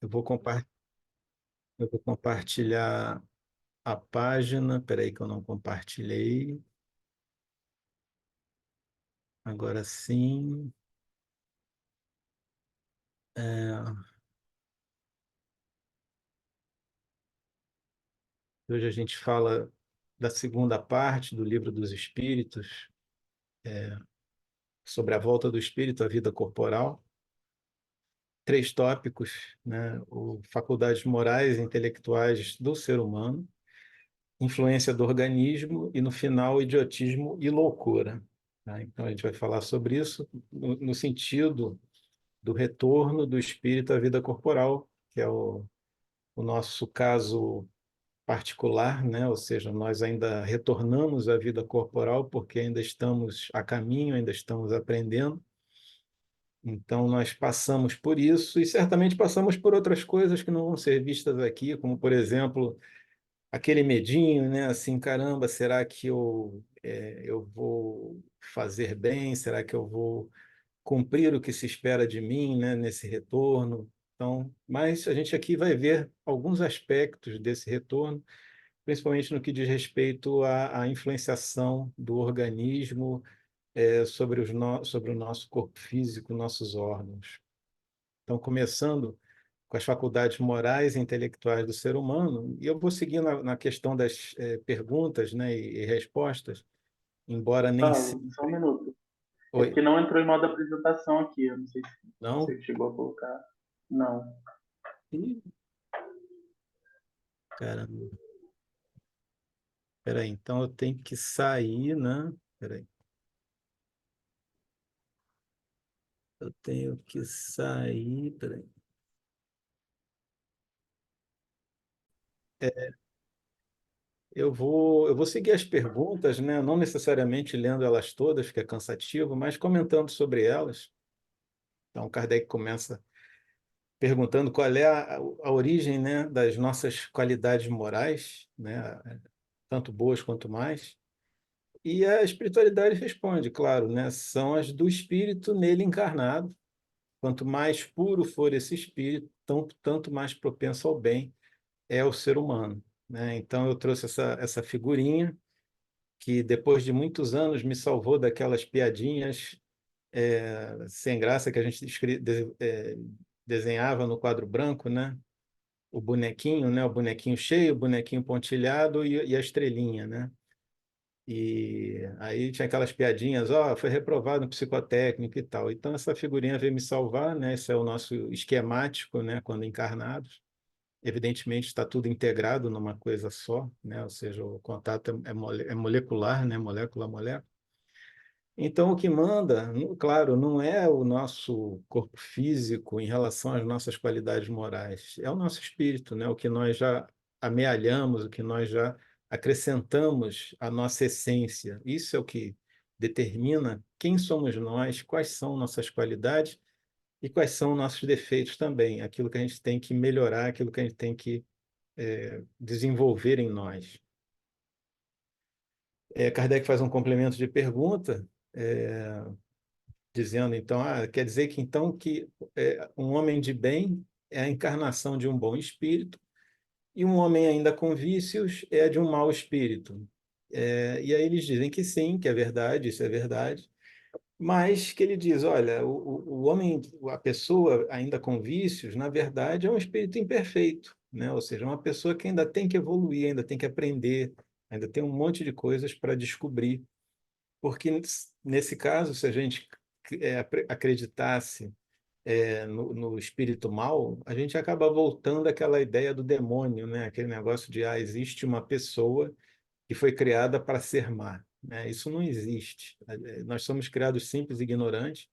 Eu vou compa- eu vou compartilhar a página. Espera aí que eu não compartilhei. Agora sim. É, hoje a gente fala da segunda parte do Livro dos Espíritos, sobre a volta do espírito à vida corporal. Três tópicos, né? Faculdades morais e intelectuais do ser humano, influência do organismo e, no final, idiotismo e loucura. Tá? Então, a gente vai falar sobre isso no sentido do retorno do espírito à vida corporal, que é o nosso caso particular, né? Ou seja, nós ainda retornamos à vida corporal porque ainda estamos a caminho, ainda estamos aprendendo. Então, nós passamos por isso e certamente passamos por outras coisas que não vão ser vistas aqui, como, por exemplo, aquele medinho, né? Assim, caramba, será que eu vou fazer bem? Será que eu vou cumprir o que se espera de mim, né, nesse retorno? Então, mas a gente aqui vai ver alguns aspectos desse retorno, principalmente no que diz respeito à influenciação do organismo sobre o nosso corpo físico, nossos órgãos. Então, começando com as faculdades morais e intelectuais do ser humano, e eu vou seguir na questão das perguntas, né, e respostas, embora nem Paulo, só um sempre. minuto. É Oi, porque não entrou em modo apresentação aqui. Eu não sei se não? você chegou a colocar. Não. Ih, caramba. Peraí, então eu tenho que sair, né? Peraí, eu tenho que sair, peraí. Eu vou seguir as perguntas, né? Não necessariamente lendo elas todas, que é cansativo, mas comentando sobre elas. Então, Kardec começa perguntando qual é a origem, né, das nossas qualidades morais, né, tanto boas quanto mais. E a espiritualidade responde, claro, né, são as do espírito nele encarnado. Quanto mais puro for esse espírito, tanto mais propenso ao bem é o ser humano, né? Então eu trouxe essa figurinha que depois de muitos anos me salvou daquelas piadinhas sem graça que a gente desenhava no quadro branco, né? O bonequinho, né? O bonequinho cheio, o bonequinho pontilhado e a estrelinha, né? E aí tinha aquelas piadinhas, ó, foi reprovado no psicotécnico e tal. Então essa figurinha veio me salvar, né? Esse é o nosso esquemático, né? Quando encarnados. Evidentemente está tudo integrado numa coisa só, né? Ou seja, o contato é molecular, né? Molécula a molécula. Então, o que manda, claro, não é o nosso corpo físico em relação às nossas qualidades morais, é o nosso espírito, né? O que nós já amealhamos, o que nós já acrescentamos à nossa essência. Isso é o que determina quem somos nós, quais são nossas qualidades e quais são nossos defeitos também, aquilo que a gente tem que melhorar, aquilo que a gente tem que desenvolver em nós. Kardec faz um complemento de pergunta. é, Dizendo então, quer dizer que então que um homem de bem é a encarnação de um bom espírito e um homem ainda com vícios é de um mau espírito. E aí eles dizem que sim, que é verdade, isso é verdade, mas que ele diz, olha, o homem, a pessoa ainda com vícios, na verdade, é um espírito imperfeito, né? Ou seja, uma pessoa que ainda tem que evoluir, ainda tem que aprender, ainda tem um monte de coisas para descobrir. Porque nesse caso, se a gente acreditasse no espírito mal, a gente acaba voltando àquela ideia do demônio, né? Aquele negócio de existe uma pessoa que foi criada para ser má, né? Isso não existe. Nós somos criados simples e ignorantes.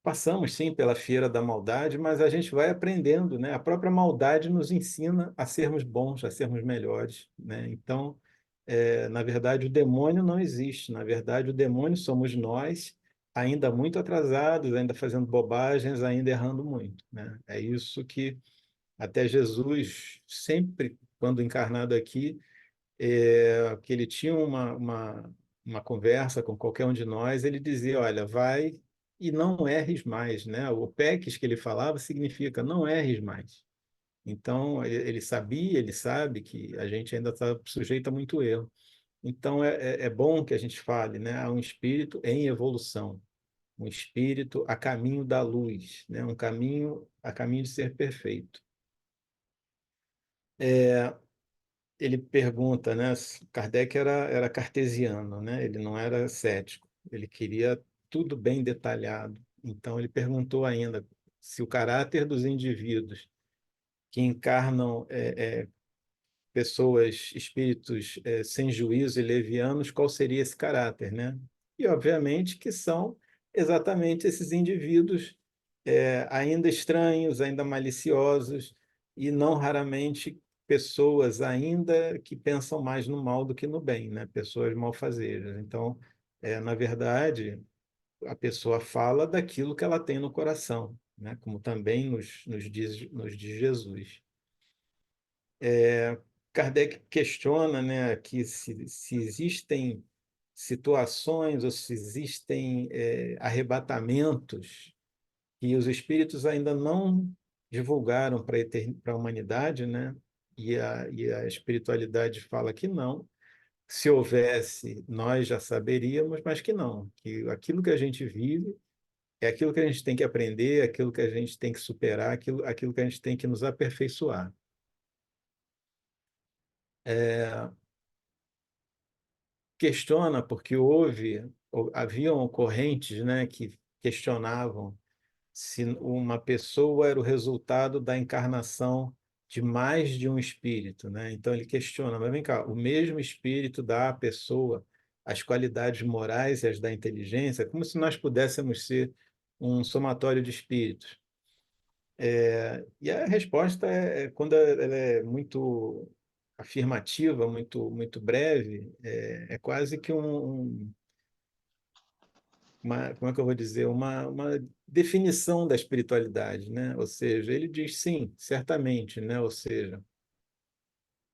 Passamos sim pela feira da maldade, mas a gente vai aprendendo, né? A própria maldade nos ensina a sermos bons, a sermos melhores, né? Então, na verdade, o demônio não existe. Na verdade, o demônio somos nós, ainda muito atrasados, ainda fazendo bobagens, ainda errando muito, né? É isso que até Jesus, sempre quando encarnado aqui, que ele tinha uma conversa com qualquer um de nós, ele dizia: olha, vai e não erres mais, né? O peques que ele falava significa não erres mais. Então, ele sabia, ele sabe que a gente ainda está sujeito a muito erro. Então, é bom que a gente fale, né? Há um espírito em evolução, um espírito a caminho da luz, né? Um caminho a caminho de ser perfeito. Ele pergunta, né? Kardec era cartesiano, né? Ele não era cético, ele queria tudo bem detalhado. Então, ele perguntou ainda se o caráter dos indivíduos que encarnam pessoas, espíritos sem juízo e levianos, qual seria esse caráter, né? E, obviamente, que são exatamente esses indivíduos ainda estranhos, ainda maliciosos, e não raramente pessoas ainda que pensam mais no mal do que no bem, né? Pessoas malfazejas. Então, na verdade, a pessoa fala daquilo que ela tem no coração, né? Como também nos diz Jesus. Kardec questiona, né, que se existem situações ou se existem arrebatamentos que os espíritos ainda não divulgaram para a humanidade, né? E a espiritualidade fala que não. Se houvesse, nós já saberíamos, mas que não, que aquilo que a gente vive é aquilo que a gente tem que aprender, aquilo que a gente tem que superar, aquilo que a gente tem que nos aperfeiçoar. Questiona porque haviam correntes, né, que questionavam se uma pessoa era o resultado da encarnação de mais de um espírito, né? Então ele questiona, mas vem cá, o mesmo espírito dá à pessoa as qualidades morais e as da inteligência, como se nós pudéssemos ser um somatório de espíritos. E a resposta quando ela é muito afirmativa, muito breve, é quase que como é que eu vou dizer, uma definição da espiritualidade, né? Ou seja, ele diz sim, certamente, né? Ou seja,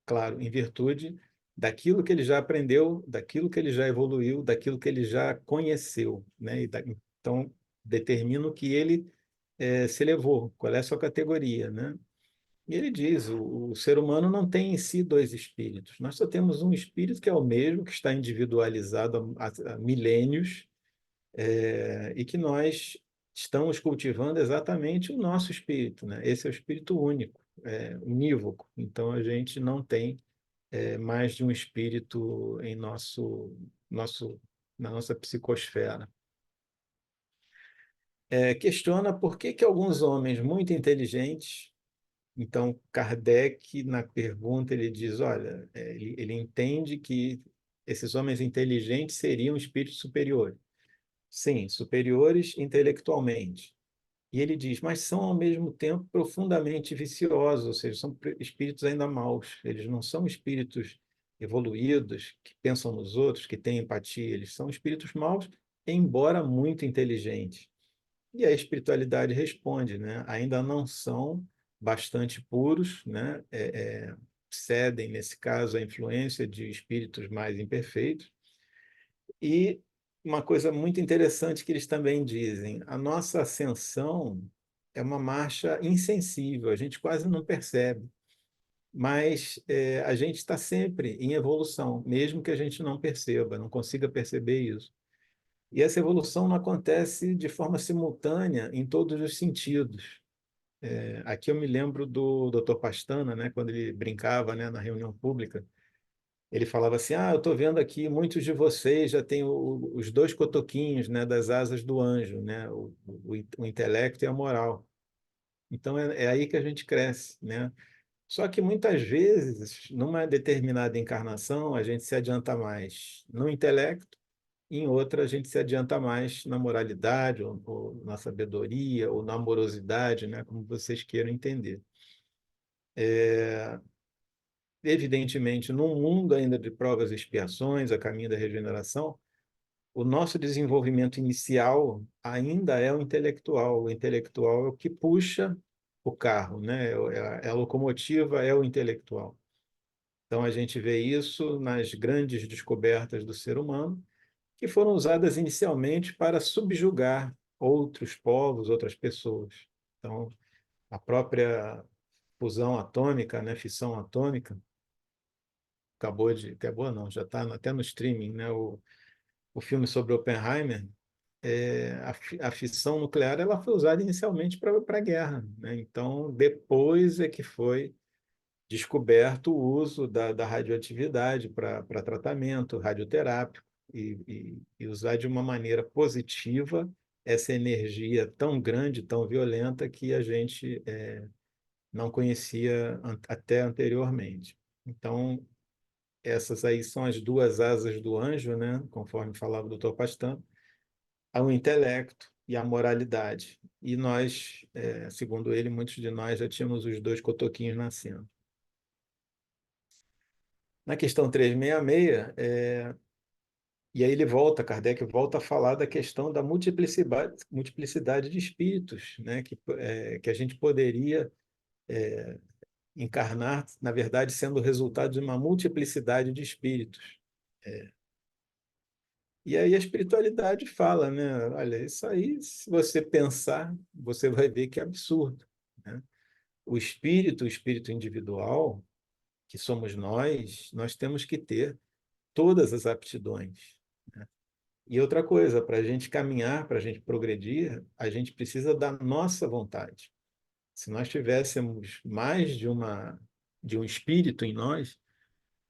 claro, em virtude daquilo que ele já aprendeu, daquilo que ele já evoluiu, daquilo que ele já conheceu, né? Então, determina o que ele se elevou, qual é a sua categoria, né? E ele diz, o ser humano não tem em si dois espíritos, nós só temos um espírito que é o mesmo, que está individualizado há milênios, e que nós estamos cultivando exatamente o nosso espírito, né? Esse é o espírito único, unívoco. Então a gente não tem mais de um espírito em nosso na nossa psicosfera. Questiona por que alguns homens muito inteligentes, então Kardec na pergunta ele diz, olha, ele entende que esses homens inteligentes seriam espíritos superiores. Sim, superiores intelectualmente. E ele diz, mas são ao mesmo tempo profundamente viciosos, ou seja, são espíritos ainda maus. Eles não são espíritos evoluídos, que pensam nos outros, que têm empatia. Eles são espíritos maus, embora muito inteligentes. E a espiritualidade responde, né? Ainda não são bastante puros, né? Cedem, nesse caso, à influência de espíritos mais imperfeitos. E uma coisa muito interessante que eles também dizem: a nossa ascensão é uma marcha insensível, a gente quase não percebe, mas a gente está sempre em evolução, mesmo que a gente não perceba, não consiga perceber isso. E essa evolução não acontece de forma simultânea em todos os sentidos. Aqui eu me lembro do Dr. Pastana, né, quando ele brincava, né, na reunião pública. Ele falava assim: Ah, eu estou vendo aqui, muitos de vocês já têm os dois cotoquinhos, né, das asas do anjo, né, o intelecto e a moral. Então é aí que a gente cresce, né? Só que muitas vezes, numa determinada encarnação, a gente se adianta mais no intelecto, e em outra a gente se adianta mais na moralidade, ou na sabedoria, ou na amorosidade, né, como vocês queiram entender. Evidentemente, num mundo ainda de provas e expiações, a caminho da regeneração, o nosso desenvolvimento inicial ainda é o intelectual. O intelectual é o que puxa o carro, né? É a locomotiva, é o intelectual. Então, a gente vê isso nas grandes descobertas do ser humano, que foram usadas inicialmente para subjugar outros povos, outras pessoas. Então, a própria fusão atômica, né, fissão atômica, acabou não, já está até no streaming, né, o filme sobre Oppenheimer, a fissão nuclear ela foi usada inicialmente para a guerra, né? Então, depois é que foi descoberto o uso da radioatividade para tratamento radioterápico e usar de uma maneira positiva essa energia tão grande, tão violenta que a gente não conhecia até anteriormente. Então, essas aí são as duas asas do anjo, né? Conforme falava o Dr. Pastan, ao intelecto e à moralidade. E nós, segundo ele, muitos de nós já tínhamos os dois cotoquinhos nascendo. Na questão 366, e aí ele volta, Kardec volta a falar da questão da multiplicidade de espíritos, né? Que a gente poderia encarnar, na verdade, sendo o resultado de uma multiplicidade de espíritos. E aí a espiritualidade fala, né? Olha, isso aí, se você pensar, você vai ver que é absurdo, né? O espírito individual, que somos nós temos que ter todas as aptidões, né? E outra coisa, para a gente caminhar, para a gente progredir, a gente precisa da nossa vontade. Se nós tivéssemos mais de um espírito em nós,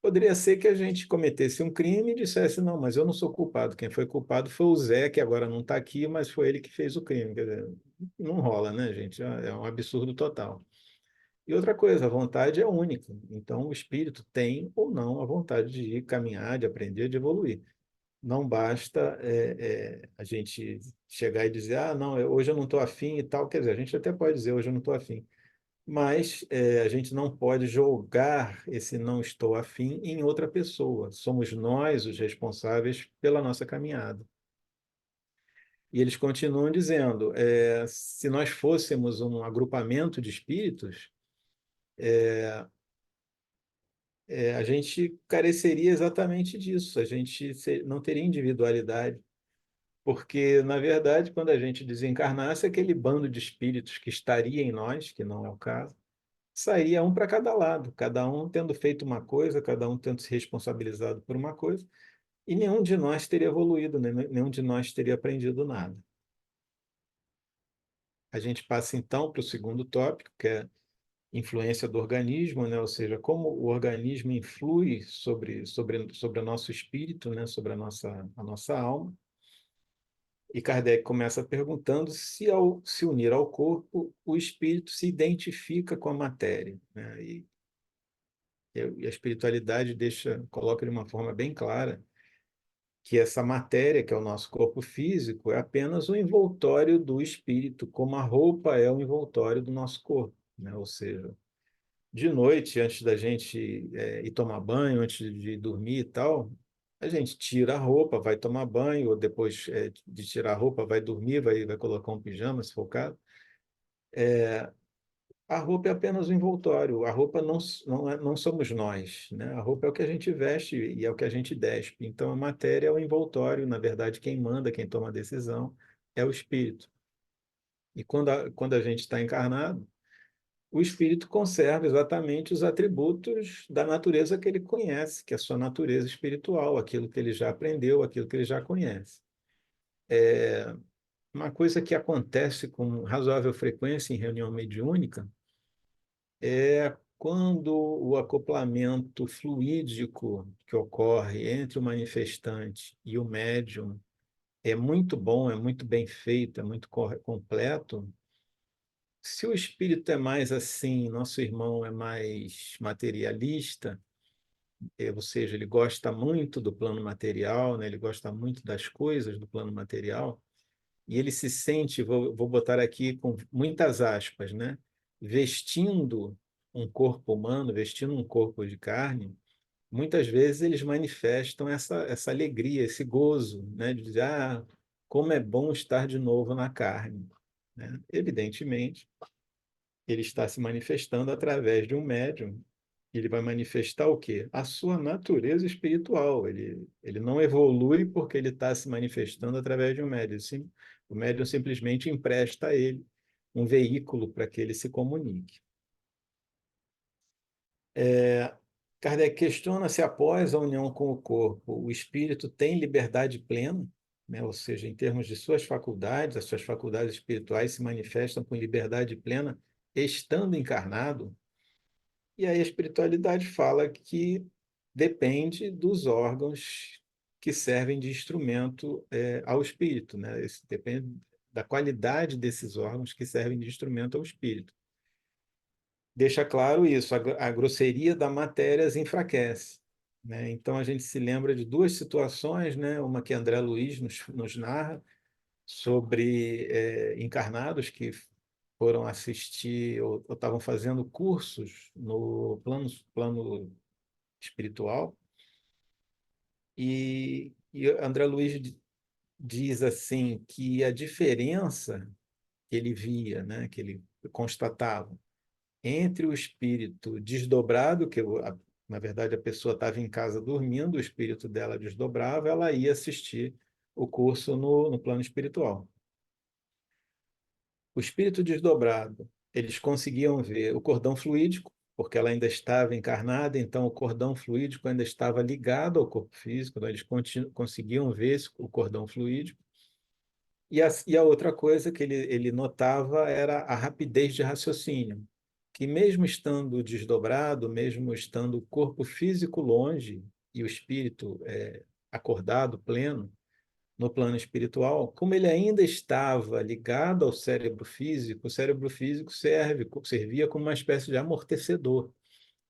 poderia ser que a gente cometesse um crime e dissesse, não, mas eu não sou culpado. Quem foi culpado foi o Zé, que agora não está aqui, mas foi ele que fez o crime. Quer dizer, não rola, né, gente? É um absurdo total. E outra coisa, a vontade é única. Então, o espírito tem ou não a vontade de ir caminhar, de aprender, de evoluir. Não basta a gente chegar e dizer, ah, não, hoje eu não estou afim e tal. Quer dizer, a gente até pode dizer, hoje eu não estou afim. Mas a gente não pode jogar esse não estou afim em outra pessoa. Somos nós os responsáveis pela nossa caminhada. E eles continuam dizendo, se nós fôssemos um agrupamento de espíritos, a gente careceria exatamente disso, a gente não teria individualidade, porque, na verdade, quando a gente desencarnasse, aquele bando de espíritos que estaria em nós, que não é o caso, sairia um para cada lado, cada um tendo feito uma coisa, cada um tendo se responsabilizado por uma coisa, e nenhum de nós teria evoluído, né? Nenhum de nós teria aprendido nada. A gente passa então para o segundo tópico, que é influência do organismo, né? Ou seja, como o organismo influi sobre o nosso espírito, né? Sobre a nossa alma. E Kardec começa perguntando se, ao se unir ao corpo, o espírito se identifica com a matéria, né? E a espiritualidade coloca de uma forma bem clara que essa matéria, que é o nosso corpo físico, é apenas um envoltório do espírito, como a roupa é o envoltório do nosso corpo, né? Ou seja, de noite, antes da gente ir tomar banho, antes de dormir e tal, a gente tira a roupa, vai tomar banho, ou depois de tirar a roupa, vai dormir, vai colocar um pijama, se for o caso. A roupa é apenas um envoltório, a roupa não somos nós, né? A roupa é o que a gente veste e é o que a gente despe. Então, a matéria é o envoltório, na verdade, quem manda, quem toma a decisão é o espírito. E quando a gente está encarnado, o espírito conserva exatamente os atributos da natureza que ele conhece, que é a sua natureza espiritual, aquilo que ele já aprendeu, aquilo que ele já conhece. Uma coisa que acontece com razoável frequência em reunião mediúnica é quando o acoplamento fluídico que ocorre entre o manifestante e o médium é muito bom, é muito bem feito, é muito completo. Se o espírito é mais assim, nosso irmão é mais materialista, ou seja, ele gosta muito do plano material, né? Ele gosta muito das coisas do plano material, e ele se sente, vou botar aqui com muitas aspas, né? Vestindo um corpo humano, vestindo um corpo de carne, muitas vezes eles manifestam essa alegria, esse gozo, né? De dizer, ah, como é bom estar de novo na carne, né? Evidentemente, ele está se manifestando através de um médium ele vai manifestar o quê? A sua natureza espiritual. Ele não evolui porque ele está se manifestando através de um médium. Sim, o médium simplesmente empresta a ele um veículo para que ele se comunique. Kardec questiona se após a união com o corpo, o espírito tem liberdade plena, né? Ou seja, em termos de suas faculdades, as suas faculdades espirituais se manifestam com liberdade plena estando encarnado. E aí a espiritualidade fala que depende dos órgãos que servem de instrumento ao espírito, né? Isso depende da qualidade desses órgãos que servem de instrumento ao espírito. Deixa claro isso, a grosseria da matéria as enfraquece, né? Então a gente se lembra de duas situações, né? Uma que André Luiz nos narra sobre encarnados que foram assistir ou estavam fazendo cursos no plano espiritual e André Luiz diz assim que a diferença que ele via, né? Que ele constatava entre o espírito desdobrado, na verdade a pessoa estava em casa dormindo, o espírito dela desdobrava, ela ia assistir o curso no plano espiritual. O espírito desdobrado, eles conseguiam ver o cordão fluídico, porque ela ainda estava encarnada, então o cordão fluídico ainda estava ligado ao corpo físico, então eles conseguiam ver o cordão fluídico. E a outra coisa que ele notava era a rapidez de raciocínio, que mesmo estando desdobrado, mesmo estando o corpo físico longe e o espírito acordado, pleno, no plano espiritual, como ele ainda estava ligado ao cérebro físico, o cérebro físico servia como uma espécie de amortecedor.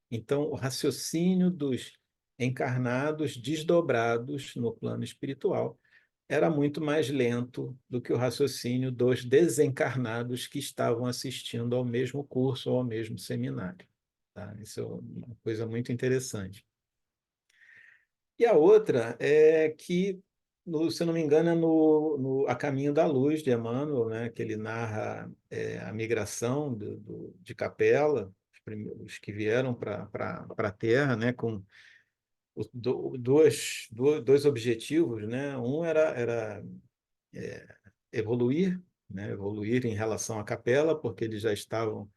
Então, o raciocínio dos encarnados desdobrados no plano espiritual era muito mais lento do que o raciocínio dos desencarnados que estavam assistindo ao mesmo curso ou ao mesmo seminário. Tá? Isso é uma coisa muito interessante. E a outra é que, se eu não me engano, é no A Caminho da Luz, de Emmanuel, né, que ele narra a migração de Capela, os que vieram para a Terra, né, com dois objetivos, né? Um era evoluir, né? Evoluir em relação à capela, porque eles já estavam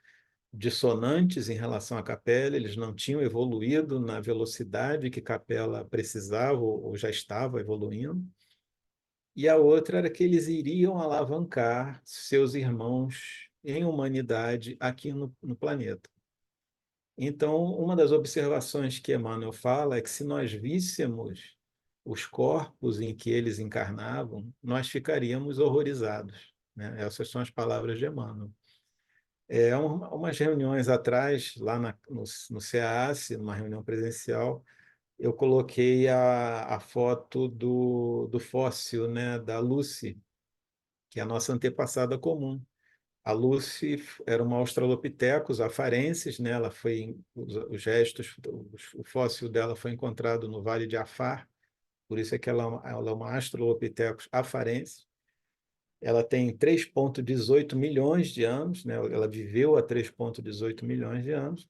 dissonantes em relação à capela, eles não tinham evoluído na velocidade que capela precisava ou já estava evoluindo. E a outra era que eles iriam alavancar seus irmãos em humanidade aqui no planeta. Então, uma das observações que Emmanuel fala é que se nós víssemos os corpos em que eles encarnavam, nós ficaríamos horrorizados, né? Essas são as palavras de Emmanuel. Umas reuniões atrás, lá no CEAS, numa reunião presencial, eu coloquei a foto do fóssil, né, da Lucy, que é a nossa antepassada comum. A Lucy era uma Australopithecus afarensis, né? Ela foi os restos, o fóssil dela foi encontrado no Vale de Afar, por isso é que ela é uma Australopithecus afarensis. Ela tem 3,18 milhões de anos, né? Ela viveu há 3,18 milhões de anos,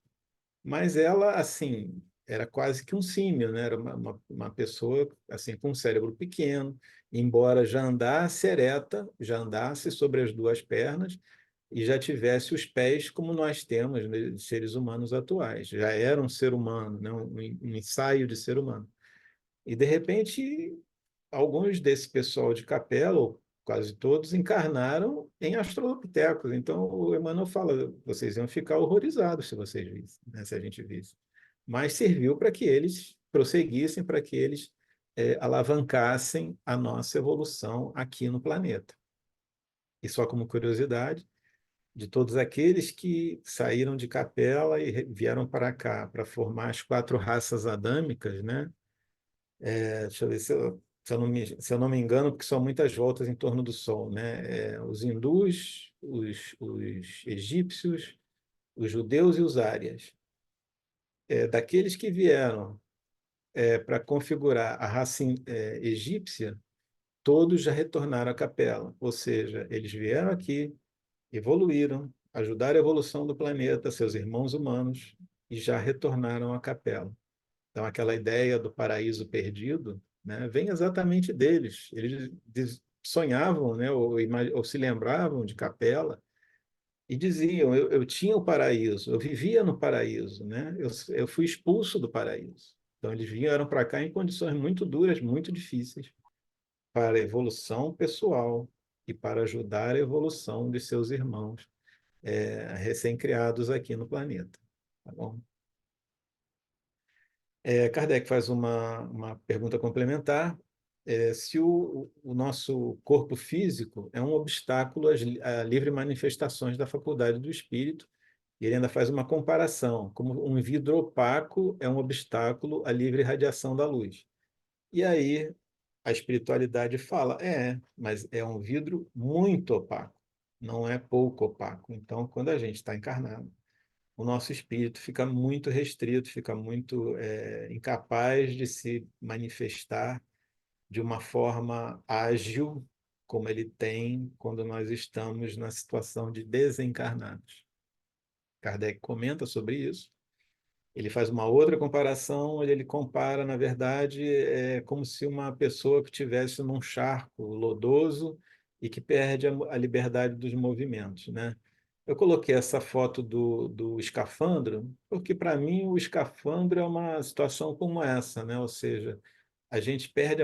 mas ela, assim, era quase que um símio, né? Era uma pessoa assim com um cérebro pequeno, embora já andasse ereta, já andasse sobre as duas pernas e já tivesse os pés como nós temos, né, de seres humanos atuais. Já era um ser humano, né? Um ensaio de ser humano. E, de repente, alguns desse pessoal de capela, ou quase todos, encarnaram em Australopithecus. Então, o Emmanuel fala, vocês iam ficar horrorizados se vocês vissem, né, se a gente visse. Mas serviu para que eles prosseguissem, para que eles alavancassem a nossa evolução aqui no planeta. E só como curiosidade, de todos aqueles que saíram de capela e vieram para cá para formar as quatro raças adâmicas, né? Deixa eu ver se eu não me engano, porque são muitas voltas em torno do Sol, né? Os hindus, os egípcios, os judeus e os árias. Daqueles que vieram para configurar a raça egípcia, todos já retornaram à capela, ou seja, eles vieram aqui, evoluíram, ajudaram a evolução do planeta, seus irmãos humanos, e já retornaram à capela. Então, aquela ideia do paraíso perdido, né, vem exatamente deles. Eles sonhavam, né, ou se lembravam de capela e diziam: eu tinha o paraíso, eu vivia no paraíso, né? Eu fui expulso do paraíso. Então, eles vieram para cá em condições muito duras, muito difíceis, para a evolução pessoal e para ajudar a evolução de seus irmãos recém-criados aqui no planeta. Tá bom? Kardec faz uma pergunta complementar. Se o nosso corpo físico é um obstáculo à livre manifestações da faculdade do espírito, e ele ainda faz uma comparação, como um vidro opaco é um obstáculo à livre radiação da luz. E aí a espiritualidade fala, mas é um vidro muito opaco, não é pouco opaco. Então, quando a gente está encarnado, o nosso espírito fica muito restrito, fica muito incapaz de se manifestar de uma forma ágil, como ele tem quando nós estamos na situação de desencarnados. Kardec comenta sobre isso. Ele faz uma outra comparação, onde ele compara, na verdade, como se uma pessoa que estivesse num charco lodoso e que perde a liberdade dos movimentos, né? Eu coloquei essa foto do escafandro, porque para mim o escafandro é uma situação como essa, né? Ou seja, a gente perde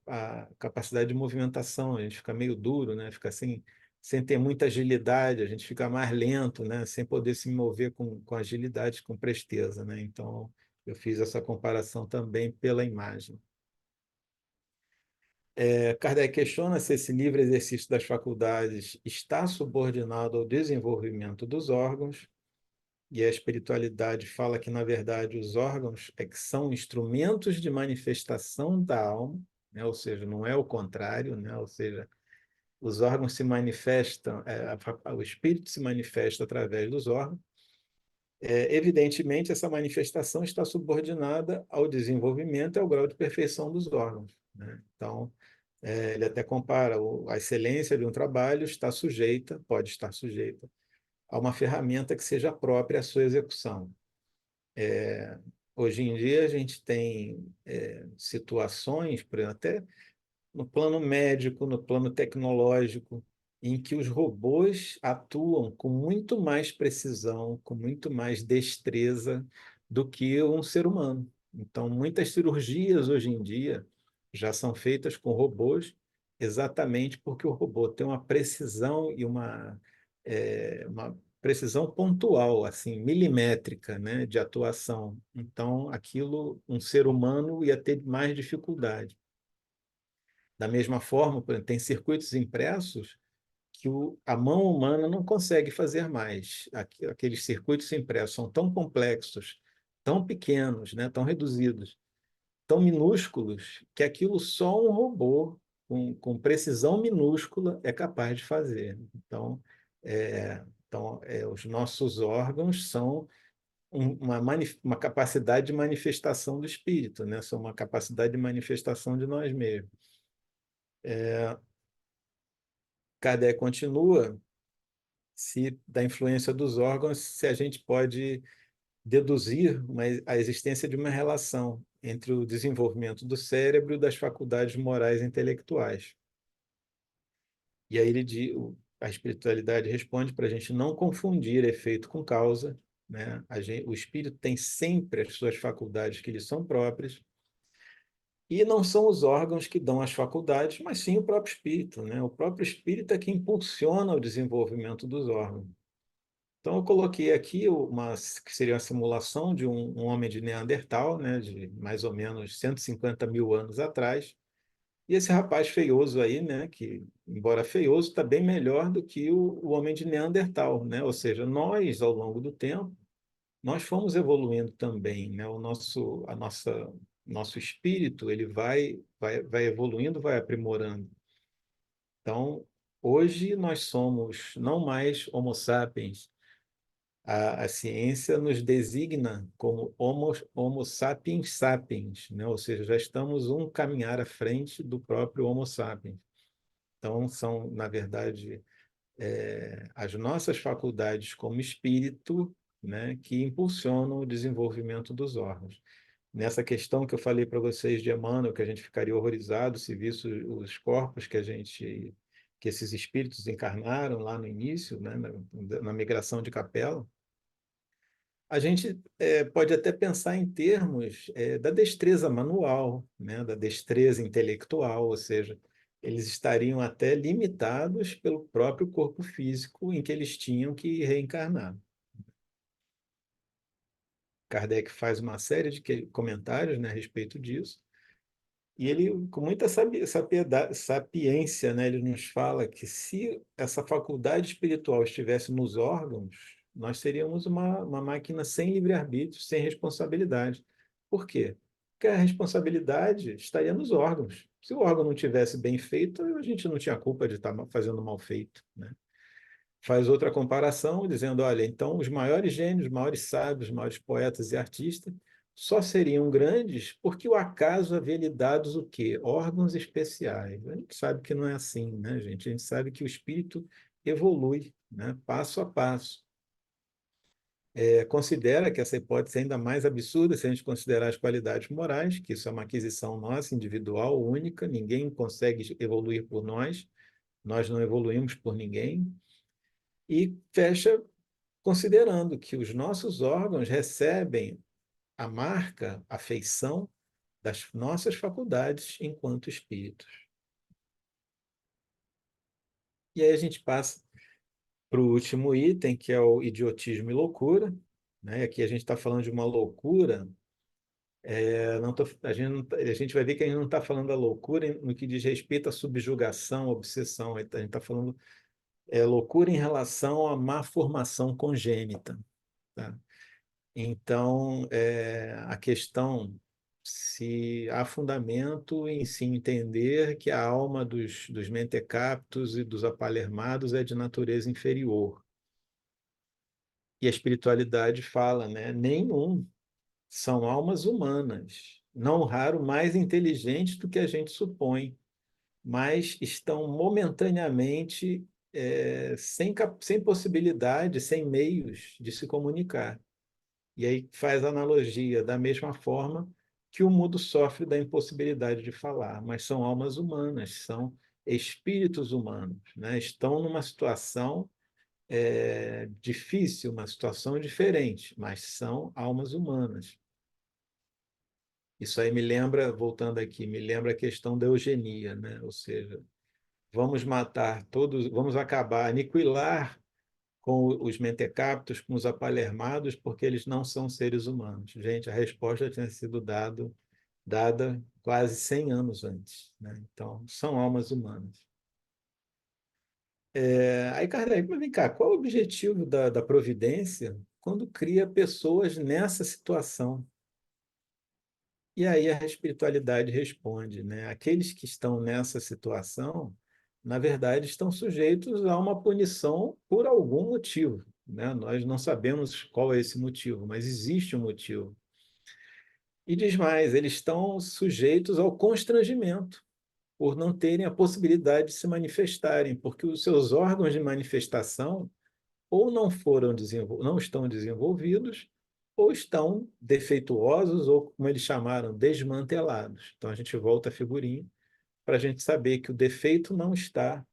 a capacidade de movimentação, a gente fica meio duro, né? Fica assim, sem ter muita agilidade, a gente fica mais lento, né? Sem poder se mover com agilidade, com presteza, né? Então, eu fiz essa comparação também pela imagem. Kardec questiona se esse livre exercício das faculdades está subordinado ao desenvolvimento dos órgãos, e a espiritualidade fala que, na verdade, os órgãos que são instrumentos de manifestação da alma, né? Ou seja, não é o contrário, né? Ou seja, os órgãos se manifestam, o espírito se manifesta através dos órgãos. Evidentemente, essa manifestação está subordinada ao desenvolvimento e ao grau de perfeição dos órgãos, né? Então, ele até compara a excelência de um trabalho pode estar sujeita a uma ferramenta que seja própria à sua execução. Hoje em dia, a gente tem situações, por exemplo, até no plano médico, no plano tecnológico, em que os robôs atuam com muito mais precisão, com muito mais destreza do que um ser humano. Então, muitas cirurgias hoje em dia já são feitas com robôs, exatamente porque o robô tem uma precisão e uma precisão pontual, assim, milimétrica, né, de atuação. Então, aquilo, um ser humano ia ter mais dificuldade. Da mesma forma, por exemplo, tem circuitos impressos que a mão humana não consegue fazer mais. Aqueles circuitos impressos são tão complexos, tão pequenos, né, tão reduzidos, tão minúsculos, que aquilo só um robô com precisão minúscula é capaz de fazer. Os nossos órgãos são uma capacidade de manifestação do espírito, né? São uma capacidade de manifestação de nós mesmos. Kardec continua se da influência dos órgãos, se a gente pode deduzir a existência de uma relação entre o desenvolvimento do cérebro e das faculdades morais e intelectuais. E aí a espiritualidade responde para a gente não confundir efeito com causa, né? O espírito tem sempre as suas faculdades que lhe são próprias, e não são os órgãos que dão as faculdades, mas sim o próprio espírito, né? O próprio espírito é que impulsiona o desenvolvimento dos órgãos. Então, eu coloquei aqui que seria uma simulação de um homem de Neandertal, né, de mais ou menos 150 mil anos atrás. E esse rapaz feioso aí, né, que, embora feioso, está bem melhor do que o homem de Neandertal, né? Ou seja, nós, ao longo do tempo, nós fomos evoluindo também, né? Nosso espírito, ele vai evoluindo, vai aprimorando. Então, hoje nós somos não mais Homo sapiens. A ciência nos designa como homo sapiens sapiens, né? Ou seja, já estamos um caminhar à frente do próprio Homo sapiens. Então, na verdade, as nossas faculdades como espírito, né, que impulsionam o desenvolvimento dos órgãos. Nessa questão que eu falei para vocês de Emmanuel, que a gente ficaria horrorizado se visse os corpos que esses espíritos encarnaram lá no início, né, na migração de Capela, a gente pode até pensar em termos da destreza manual, né, da destreza intelectual, ou seja, eles estariam até limitados pelo próprio corpo físico em que eles tinham que reencarnar. Kardec faz uma série de comentários, né, a respeito disso, e ele, com muita sapiência, né, ele nos fala que se essa faculdade espiritual estivesse nos órgãos, nós seríamos uma máquina sem livre-arbítrio, sem responsabilidade. Por quê? Porque a responsabilidade estaria nos órgãos. Se o órgão não tivesse bem feito, a gente não tinha culpa de estar fazendo mal feito, né? Faz outra comparação, dizendo: olha, então os maiores gênios, os maiores sábios, os maiores poetas e artistas só seriam grandes porque o acaso havia lhe dado o quê? Órgãos especiais. A gente sabe que não é assim, né, gente? A gente sabe que o espírito evolui, né, passo a passo. Considera que essa hipótese é ainda mais absurda se a gente considerar as qualidades morais, que isso é uma aquisição nossa, individual, única, ninguém consegue evoluir por nós, nós não evoluímos por ninguém, e fecha considerando que os nossos órgãos recebem a marca, a feição das nossas faculdades enquanto espíritos. E aí a gente passa para o último item, que é o idiotismo e loucura. Né? Aqui a gente está falando de uma loucura. A gente vai ver que a gente não está falando da loucura no que diz respeito à subjugação, obsessão. A gente está falando loucura em relação à má formação congênita. Tá? Então, a questão se há fundamento em se entender que a alma dos mentecaptos e dos apalermados é de natureza inferior. E a espiritualidade fala, né? Nenhum são almas humanas, não raro mais inteligentes do que a gente supõe, mas estão momentaneamente sem possibilidade, sem meios de se comunicar. E aí faz analogia da mesma forma que o mudo sofre da impossibilidade de falar, mas são almas humanas, são espíritos humanos, né? Estão numa situação difícil, uma situação diferente, mas são almas humanas. Isso aí me lembra, voltando aqui, me lembra a questão da eugenia, né? Ou seja, vamos matar todos, vamos acabar, aniquilar com os mentecaptos, com os apalermados, porque eles não são seres humanos. Gente, a resposta tinha sido dada quase 100 anos antes. Né? Então, são almas humanas. Aí, Kardec, mas vem cá, qual é o objetivo da providência quando cria pessoas nessa situação? E aí a espiritualidade responde, né? Aqueles que estão nessa situação, na verdade, estão sujeitos a uma punição por algum motivo, né? Nós não sabemos qual é esse motivo, mas existe um motivo. E diz mais, eles estão sujeitos ao constrangimento por não terem a possibilidade de se manifestarem, porque os seus órgãos de manifestação ou não estão desenvolvidos, ou estão defeituosos, ou, como eles chamaram, desmantelados. Então, a gente volta a figurinha para a gente saber que o defeito não está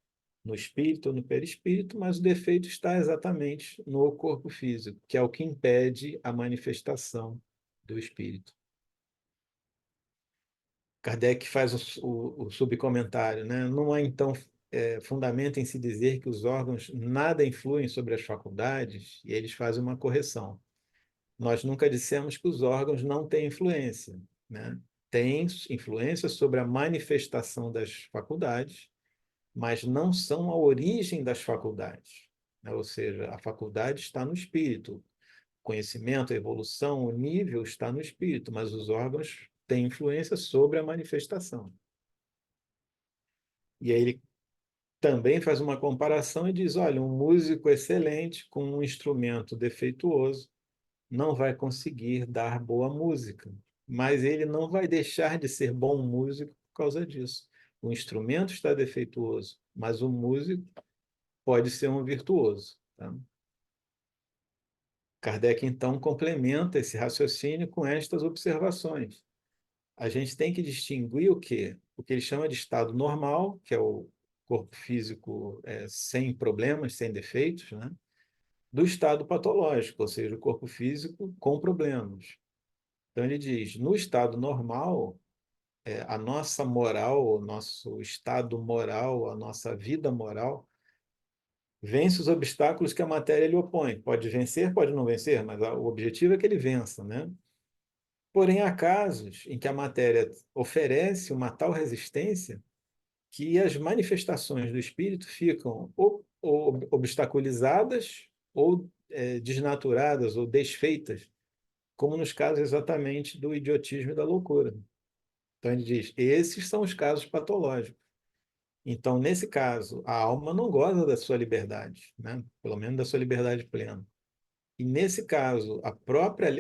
no espírito ou no perispírito, mas o defeito está exatamente no corpo físico, que é o que impede a manifestação do espírito. Kardec faz o subcomentário, né? Não há, então, fundamento em se dizer que os órgãos nada influem sobre as faculdades, e eles fazem uma correção. Nós nunca dissemos que os órgãos não têm influência, né? Têm influência sobre a manifestação das faculdades, mas não são a origem das faculdades, né? Ou seja, a faculdade está no espírito, o conhecimento, a evolução, o nível está no espírito, mas os órgãos têm influência sobre a manifestação. E aí ele também faz uma comparação e diz: olha, um músico excelente com um instrumento defeituoso não vai conseguir dar boa música, mas ele não vai deixar de ser bom músico por causa disso. O instrumento está defeituoso, mas o músico pode ser um virtuoso. Tá? Kardec, então, complementa esse raciocínio com estas observações. A gente tem que distinguir o quê? O que ele chama de estado normal, que é o corpo físico sem problemas, sem defeitos, né? Do estado patológico, ou seja, o corpo físico com problemas. Então, ele diz: no estado normal, a nossa moral, o nosso estado moral, a nossa vida moral, vence os obstáculos que a matéria lhe opõe. Pode vencer, pode não vencer, mas o objetivo é que ele vença, né? Porém, há casos em que a matéria oferece uma tal resistência que as manifestações do espírito ficam ou obstaculizadas ou desnaturadas ou desfeitas, como nos casos exatamente do idiotismo e da loucura. Então ele diz: esses são os casos patológicos. Então, nesse caso, a alma não goza da sua liberdade, né? Pelo menos da sua liberdade plena. E nesse caso,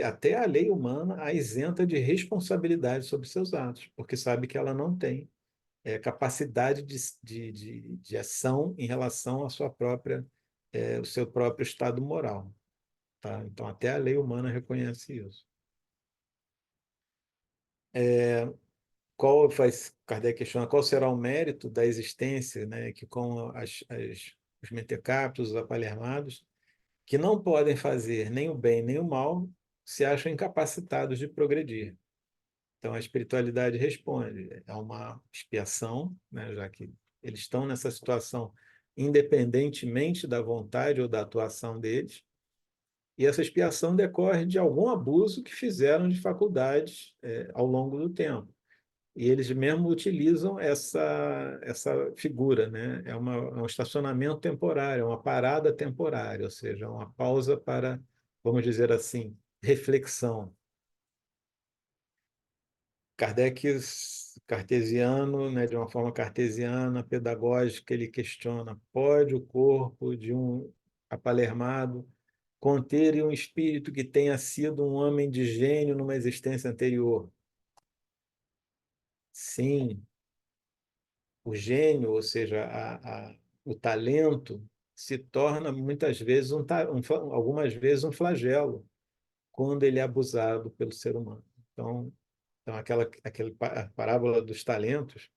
até a lei humana a isenta de responsabilidade sobre seus atos, porque sabe que ela não tem capacidade de ação em relação à sua própria, o seu próprio estado moral. Tá? Então, até a lei humana reconhece isso. Kardec questiona qual será o mérito da existência, né, que com os mentecaptos, os apalermados, que não podem fazer nem o bem nem o mal, se acham incapacitados de progredir. Então, a espiritualidade responde: é uma expiação, né, já que eles estão nessa situação independentemente da vontade ou da atuação deles, e essa expiação decorre de algum abuso que fizeram de faculdades ao longo do tempo. E eles mesmo utilizam essa figura, né? É um estacionamento temporário, é uma parada temporária, ou seja, uma pausa para, vamos dizer assim, reflexão. Kardec, cartesiano, né, de uma forma cartesiana, pedagógica, ele questiona: pode o corpo de um apalermado conter um espírito que tenha sido um homem de gênio numa existência anterior? Sim, o gênio, ou seja, o talento, se torna muitas vezes algumas vezes um flagelo quando ele é abusado pelo ser humano. Então aquela parábola dos talentos,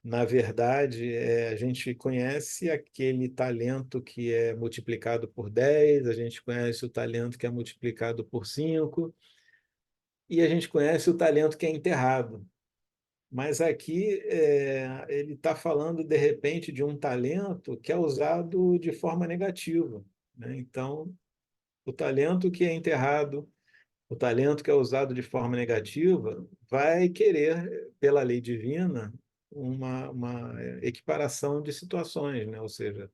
na verdade, a gente conhece aquele talento que é multiplicado por 10, a gente conhece o talento que é multiplicado por 5, e a gente conhece o talento que é enterrado. Mas aqui ele está falando, de repente, de um talento que é usado de forma negativa, né? Então, o talento que é enterrado, o talento que é usado de forma negativa, vai querer, pela lei divina, uma equiparação de situações, né? Ou seja,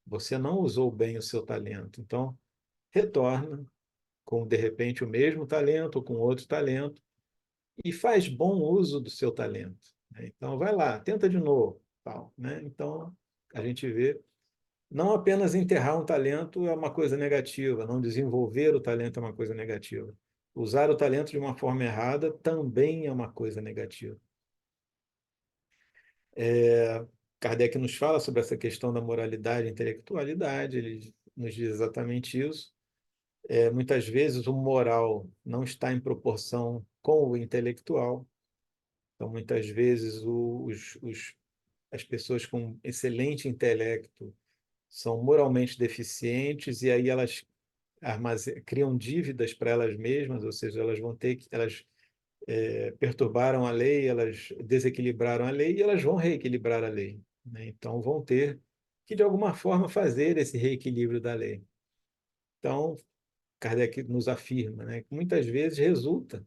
você não usou bem o seu talento, então retorna com, de repente, o mesmo talento ou com outro talento e faz bom uso do seu talento, né? Então, vai lá, tenta de novo, tal, né? Então, a gente vê, não apenas enterrar um talento é uma coisa negativa, não desenvolver o talento é uma coisa negativa. Usar o talento de uma forma errada também é uma coisa negativa. Kardec nos fala sobre essa questão da moralidade e intelectualidade, ele nos diz exatamente isso. Muitas vezes o moral não está em proporção com o intelectual. Então, muitas vezes, as pessoas com excelente intelecto são moralmente deficientes e aí elas criam dívidas para elas mesmas, ou seja, elas vão ter que, elas perturbaram a lei, elas desequilibraram a lei e elas vão reequilibrar a lei, né? Então, vão ter que, de alguma forma, fazer esse reequilíbrio da lei. Então, Kardec nos afirma, né, que muitas vezes resulta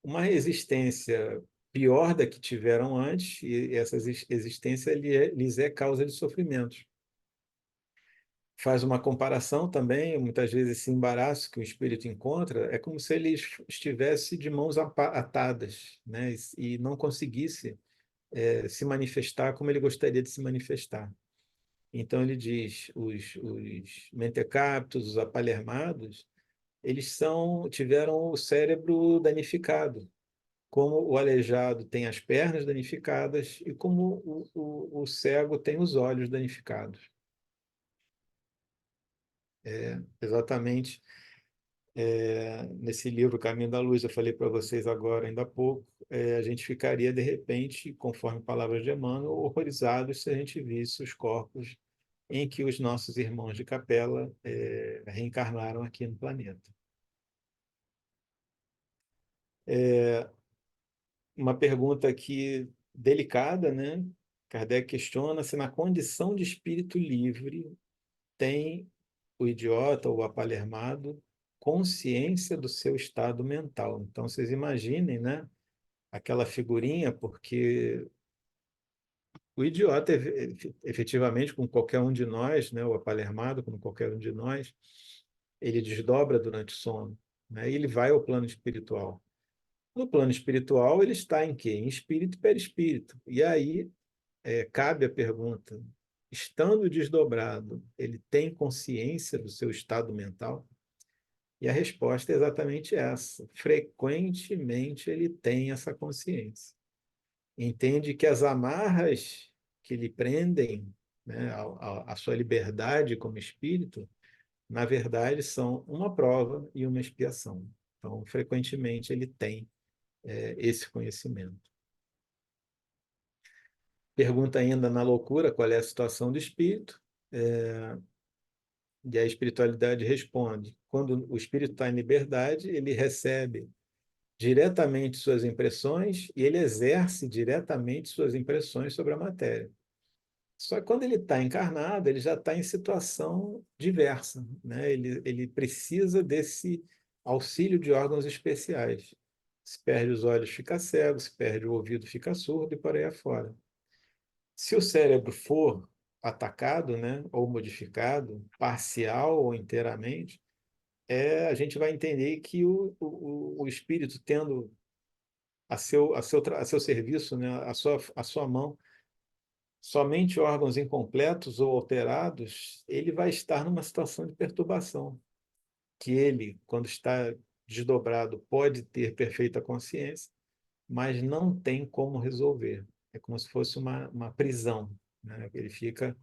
uma resistência pior da que tiveram antes, e essa existência lhes é causa de sofrimentos. Faz uma comparação também, muitas vezes esse embaraço que o espírito encontra é como se ele estivesse de mãos atadas, né? E não conseguisse se manifestar como ele gostaria de se manifestar. Então ele diz: os mentecaptos, os apalermados, tiveram o cérebro danificado, como o aleijado tem as pernas danificadas e como o cego tem os olhos danificados. Exatamente Nesse livro Caminho da Luz, eu falei para vocês agora, ainda há pouco, a gente ficaria, de repente, conforme palavras de Emmanuel, horrorizados se a gente visse os corpos em que os nossos irmãos de capela reencarnaram aqui no planeta. Uma pergunta aqui delicada, né? Kardec questiona se na condição de espírito livre tem o idiota ou o apalermado consciência do seu estado mental. Então, vocês imaginem, né? Aquela figurinha, porque o idiota, efetivamente, como qualquer um de nós, né? O apalermado, como qualquer um de nós, ele desdobra durante o sono, né? E ele vai ao plano espiritual. No plano espiritual, ele está em quê? Em espírito e perispírito. E aí cabe a pergunta: estando desdobrado, ele tem consciência do seu estado mental? E a resposta é exatamente essa. Frequentemente ele tem essa consciência. Entende que as amarras que lhe prendem, né, a sua liberdade como espírito, na verdade, são uma prova e uma expiação. Então, frequentemente ele tem esse conhecimento. Pergunta ainda na loucura qual é a situação do espírito. E a espiritualidade responde: quando o espírito está em liberdade, ele recebe diretamente suas impressões e ele exerce diretamente suas impressões sobre a matéria. Só que quando ele está encarnado, ele já está em situação diversa, né? Ele precisa desse auxílio de órgãos especiais. Se perde os olhos, fica cego; se perde o ouvido, fica surdo, e por aí afora. Se o cérebro for atacado, né, ou modificado, parcial ou inteiramente, a gente vai entender que o espírito, tendo a seu serviço, né, a sua mão, somente órgãos incompletos ou alterados, ele vai estar numa situação de perturbação, que ele, quando está desdobrado, pode ter perfeita consciência, mas não tem como resolver. É como se fosse uma prisão, né? Ele fica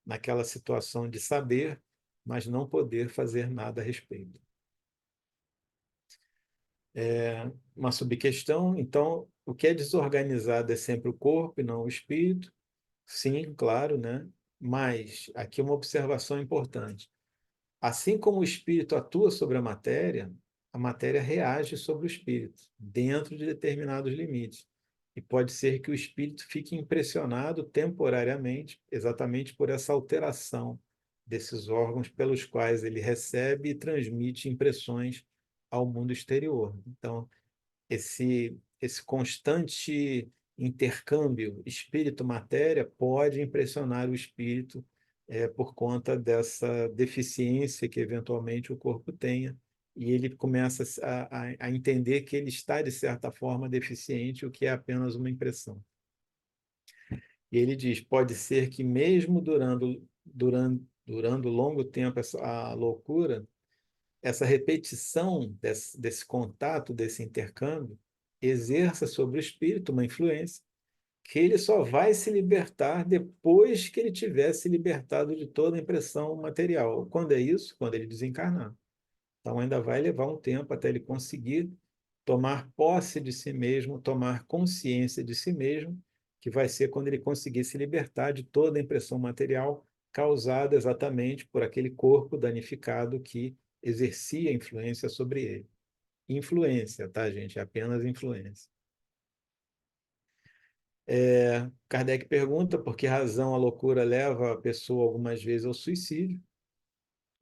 naquela situação de saber, mas não poder fazer nada a respeito. Uma subquestão, então, o que é desorganizado é sempre o corpo e não o espírito? Sim, claro, né? Mas aqui uma observação importante. Assim como o espírito atua sobre a matéria reage sobre o espírito, dentro de determinados limites. E pode ser que o espírito fique impressionado temporariamente, exatamente por essa alteração desses órgãos pelos quais ele recebe e transmite impressões ao mundo exterior. Então, esse constante intercâmbio espírito-matéria pode impressionar o espírito por conta dessa deficiência que eventualmente o corpo tenha, e ele começa a entender que ele está, de certa forma, deficiente, o que é apenas uma impressão. E ele diz: pode ser que, mesmo durando longo tempo a loucura, essa repetição desse contato, desse intercâmbio, exerça sobre o espírito uma influência que ele só vai se libertar depois que ele tiver se libertado de toda a impressão material. Quando é isso? Quando ele desencarnar. Então ainda vai levar um tempo até ele conseguir tomar posse de si mesmo, tomar consciência de si mesmo, que vai ser quando ele conseguir se libertar de toda a impressão material causada exatamente por aquele corpo danificado que exercia influência sobre ele. Influência, tá, gente? É apenas influência. Kardec pergunta por que razão a loucura leva a pessoa algumas vezes ao suicídio.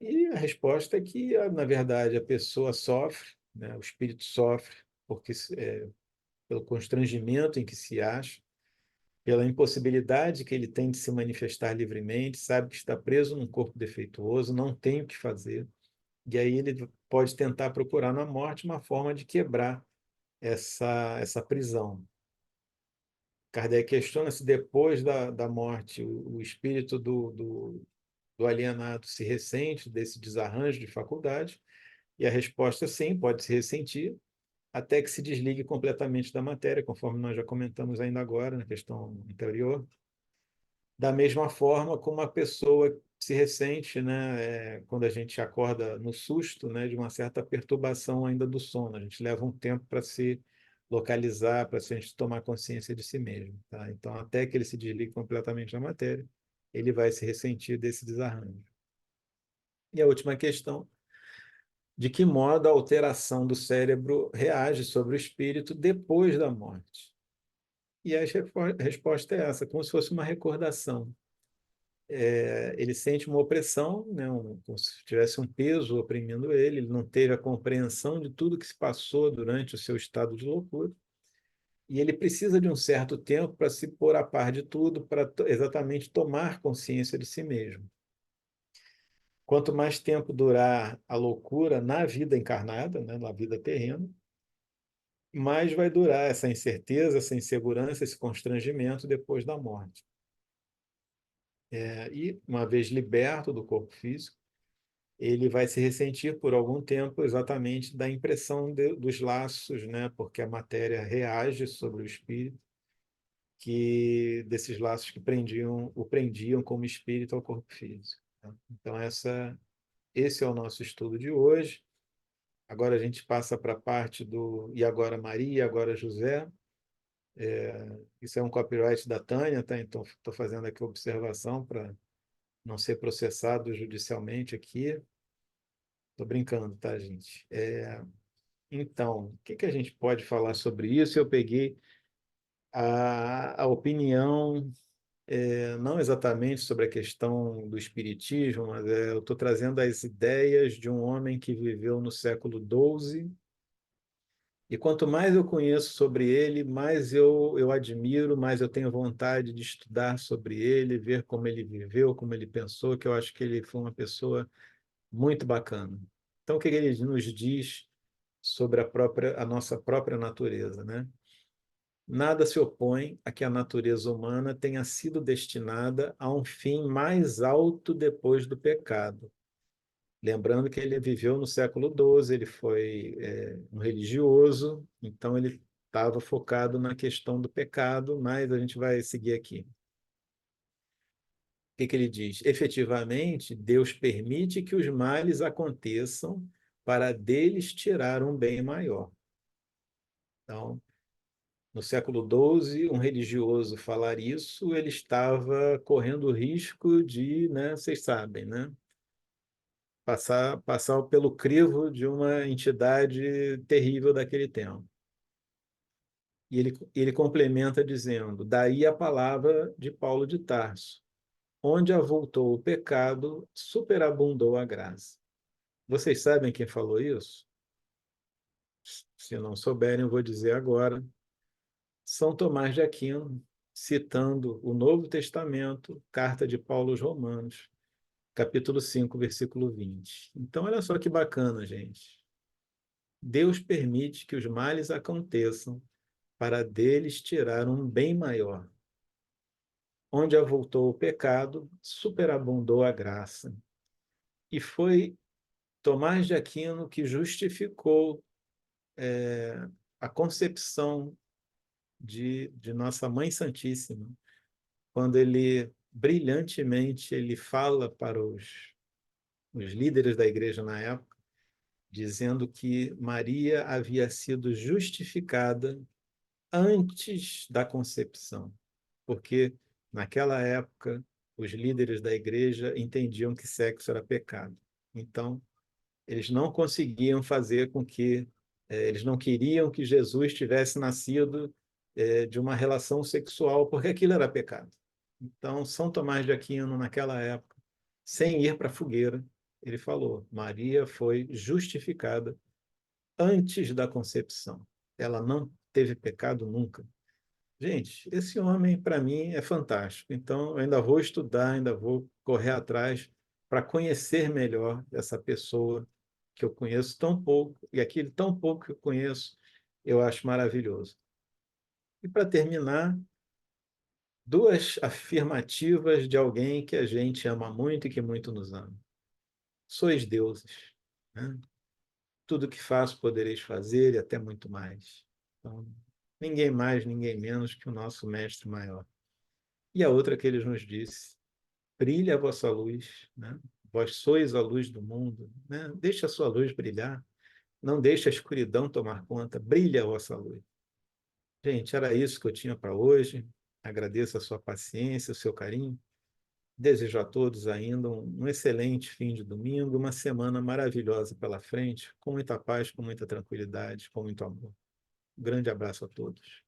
E a resposta é que, na verdade, a pessoa sofre, né? O espírito sofre porque pelo constrangimento em que se acha, pela impossibilidade que ele tem de se manifestar livremente, sabe que está preso num corpo defeituoso, não tem o que fazer, e aí ele pode tentar procurar na morte uma forma de quebrar essa prisão. Kardec questiona se depois da morte o espírito do alienado se ressente desse desarranjo de faculdade, e a resposta é sim, pode se ressentir, até que se desligue completamente da matéria, conforme nós já comentamos ainda agora na questão anterior. Da mesma forma como a pessoa se ressente, né, quando a gente acorda no susto, né, de uma certa perturbação ainda do sono. A gente leva um tempo para se localizar, para a gente tomar consciência de si mesmo, tá? Então, até que ele se desligue completamente da matéria, ele vai se ressentir desse desarranjo. E a última questão, de que modo a alteração do cérebro reage sobre o espírito depois da morte? E a resposta é essa, como se fosse uma recordação. Ele sente uma opressão, né, como se tivesse um peso oprimindo ele, ele não teve a compreensão de tudo que se passou durante o seu estado de loucura, e ele precisa de um certo tempo para se pôr a par de tudo, para exatamente tomar consciência de si mesmo. Quanto mais tempo durar a loucura na vida encarnada, né, na vida terrena, mais vai durar essa incerteza, essa insegurança, esse constrangimento depois da morte. E, uma vez liberto do corpo físico, ele vai se ressentir por algum tempo exatamente da impressão dos laços, né? Porque a matéria reage sobre o espírito, que desses laços que o prendiam como espírito ao corpo físico. Tá? Então, esse é o nosso estudo de hoje. Agora a gente passa para a parte do e agora Maria, e agora José. Isso é um copyright da Tânia, tá? Então estou fazendo aqui observação para não ser processado judicialmente aqui. Estou brincando, tá, gente? Então, o que que a gente pode falar sobre isso? Eu peguei a opinião, não exatamente sobre a questão do espiritismo, mas eu estou trazendo as ideias de um homem que viveu no século XII. E quanto mais eu conheço sobre ele, mais eu admiro, mais eu tenho vontade de estudar sobre ele, ver como ele viveu, como ele pensou, que eu acho que ele foi uma pessoa muito bacana. Então, o que ele nos diz sobre a nossa própria natureza, né? Nada se opõe a que a natureza humana tenha sido destinada a um fim mais alto depois do pecado. Lembrando que ele viveu no século XII, ele foi um religioso, então ele estava focado na questão do pecado, mas a gente vai seguir aqui. O que que ele diz? Efetivamente, Deus permite que os males aconteçam para deles tirar um bem maior. Então, no século XII, um religioso falar isso, ele estava correndo o risco de, né, vocês sabem, né, passar pelo crivo de uma entidade terrível daquele tempo. E ele complementa dizendo: daí a palavra de Paulo de Tarso, onde avultou o pecado, superabundou a graça. Vocês sabem quem falou isso? Se não souberem, eu vou dizer agora. São Tomás de Aquino, citando o Novo Testamento, carta de Paulo aos Romanos, capítulo 5, versículo 20. Então, olha só que bacana, gente. Deus permite que os males aconteçam para deles tirar um bem maior. Onde avultou o pecado, superabundou a graça. E foi Tomás de Aquino que justificou a concepção de Nossa Mãe Santíssima, quando ele brilhantemente ele fala para os líderes da igreja na época, dizendo que Maria havia sido justificada antes da concepção, porque naquela época os líderes da igreja entendiam que sexo era pecado. Então, eles não conseguiam fazer com que, eles não queriam que Jesus tivesse nascido de uma relação sexual, porque aquilo era pecado. Então, São Tomás de Aquino, naquela época, sem ir para a fogueira, ele falou: Maria foi justificada antes da concepção. Ela não teve pecado nunca. Gente, esse homem, para mim, é fantástico. Então, eu ainda vou estudar, ainda vou correr atrás para conhecer melhor essa pessoa que eu conheço tão pouco, e aquele tão pouco que eu conheço, eu acho maravilhoso. E para terminar, duas afirmativas de alguém que a gente ama muito e que muito nos ama. Sois deuses, né? Tudo que faço podereis fazer e até muito mais. Então, ninguém mais, ninguém menos que o nosso mestre maior. E a outra que ele nos disse: brilhe a vossa luz, né? Vós sois a luz do mundo, né? Deixe a sua luz brilhar, não deixe a escuridão tomar conta, brilhe a vossa luz. Gente, era isso que eu tinha para hoje. Agradeço a sua paciência, o seu carinho. Desejo a todos ainda um excelente fim de domingo, uma semana maravilhosa pela frente, com muita paz, com muita tranquilidade, com muito amor. Um grande abraço a todos.